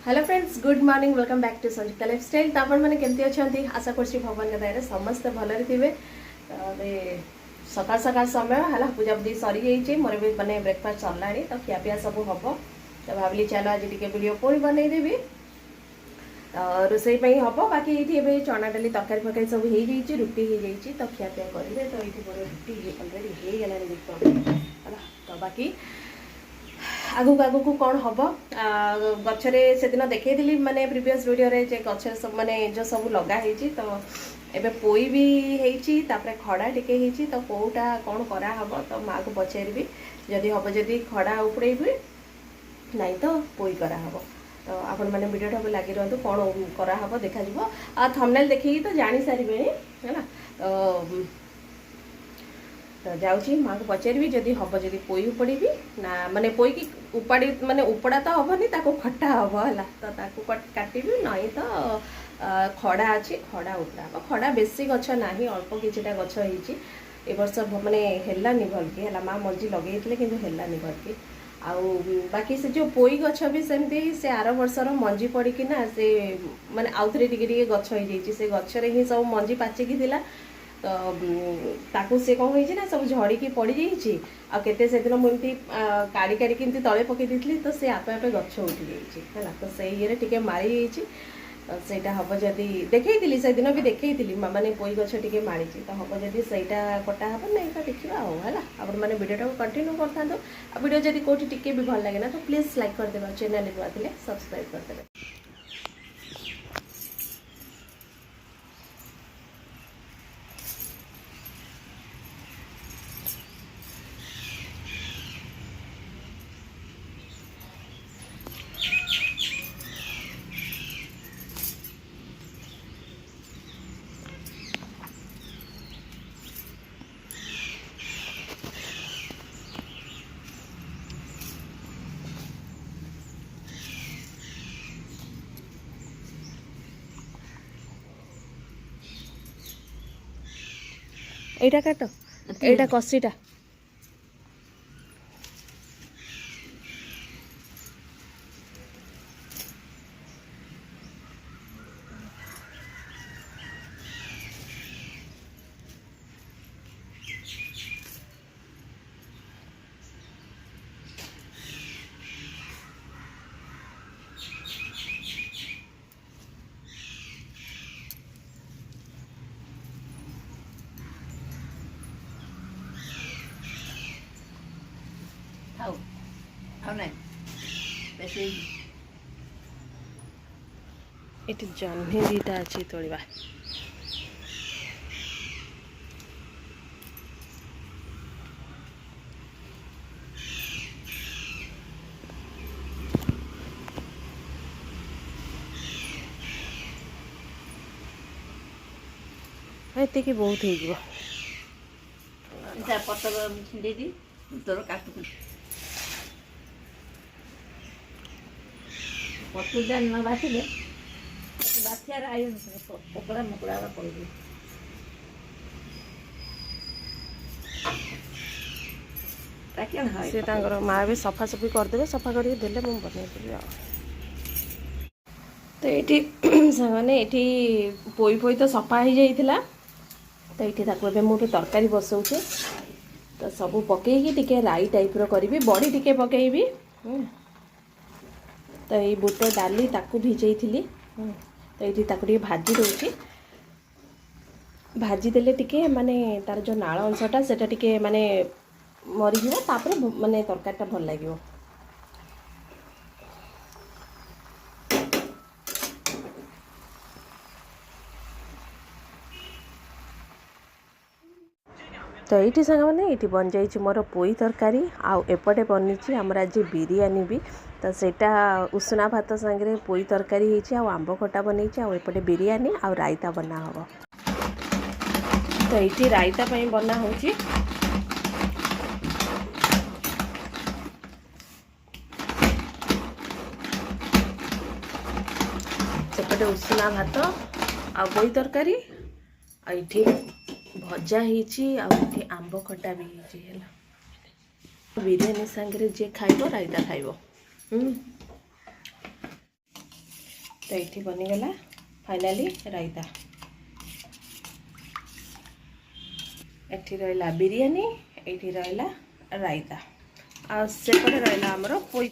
Hello friends, good morning. Welcome back to Sanjukta lifestyle. तो आपण मैंने केमती अच्छा आशा कर भगवान के दया समस्त भलरे थे। सकाल सकाल समय है पूजा पूजी सरी जाइए, मोर भी मैंने ब्रेकफास्ट सरला तो खियापिया सब हम। तो भाविली चलो आज टी वीडियो पुणी बनईदेवी रोसई हम। बाकी ये चना डाली तरकारी फरकारी सब हो जाइए, रुटी हो जाइए तो खियापिया करेंगे। तो ये मोर रुटी अलरेडी हो गला है। तो बाकी आगु आगु कौन हम गचरे से दिन देखी माने प्रीवियस वीडियो रे जे गचरे सब माने जो सब लगा है। तो एबे पोई भी होती खड़ा टिके होती तो कौटा कौन करा हम तो माँ को पचारि जदि हम जदि खड़ा उपड़ेबी नहीं तो पोई करा हम। तो आपण मैंने वीडियो भी लगी रुँ कौन करा हम देखा आ थंबनेल देखिए तो जानी सारे है। तो जाऊँगी माँ को पचारि जदि हम जदि पोई उपड़ी ना माने पोई की उपाड़ी माने उपड़ा तो हेनी खटा हम है। तो काटिबी नहीं तो खड़ा अच्छी खड़ा उपड़ा हम। खड़ा बेसी गछ ना अल्प किटा गछ हो वर्ष माने हेलानी भल कि है माँ मंजी लगे कि हेलानी भल कि आउ बाकी से जो पोई गछ भी सेमती से आर वर्षर मंजी पड़ना से माने आउ थे टे गछ हो जाइए से गचरे ही सब मंजी पाचिकी थिला। तो ताकू से कौन होइछि ना सब झड़ी की पड़ जाइए आ केते से दिन मुझे काड़ी काड़ी केमती तले पकई देती तो से आपे आपे गछ उठी जाइए है। तो से ये टिके मारी जाइए तो सेटा हम जदि देखी से दिन भी देखी माने पोई गछ टिके मारी तो हम जदि सहीटा कटा हम नहीं तो देखा है। आप मैंने वीडियो को कंटिन्यू करता वीडियो जदि कौटी टिके भी भल लगे ना तो प्लीज लाइक करदे, चैनल नुआ थे सब्सक्राइब करदे। এইটা কাটো, এইটা কষিটা এটি জহ্নি দুইটা আছে তোড়া। ଏତିକି ବହୁତ ହେଇଯିବ। ପତ୍ର ଛିଣ୍ଡେଇ ତୋର କାଟୁ ପତୁଟା ନ ବାଟିଲେ ବାଟିଆର ଆଇ ପକଡ଼ା ମକଡ଼ା ପଡ଼ିବ। ସେ ତାଙ୍କର ମାଆ ବି ସଫାସଫି କରିଦେବେ, ସଫା କରିକି ଦେଲେ ମୁଁ ବନେଇଦେବି ଆଉ। ତ ଏଇଠି ସାଙ୍ଗମାନେ ଏଇଠି ପୋଇ ଫୋଇ ତ ସଫା ହେଇଯାଇଥିଲା ତ ଏଇଠି ତାକୁ ଏବେ ମୁଁ ଗୋଟେ ତରକାରୀ ବସାଉଛି। तो सबू पकईकी टिके राई टाइप्र करी बड़ी टिके पकईबी। तो ये बुट डाली ताकू भिजई थी तो ये ताकू भाजी दूसरी भाजी देले टिके माने तार जो नाल अंशटा सेटा टिके माने मरीज तापर माने तरकारीटा भल लगे। तो ये सांग मैंने ये बन जाइए मोर पोई तरकारी आउपटे बनी आमर आज बिरियानी भी। तो सेटा उसना भात सांगे पोई तरकारी होती आंब खटा बन आउपटे बिरियानी आ रायता बना हम। तो ये रायता बना हो सेपटे उसना भात आ पोई तरकारी आठी भजा होती आंब खटा भी है। बिरियानी सांगे जे खाइब रायता खाइब। तो ये बनीगला फाइनाली रायता। एठी रहिला बिरयानी, एठी रहिला रायता, आ सेपटे रहिला हमरो पोई।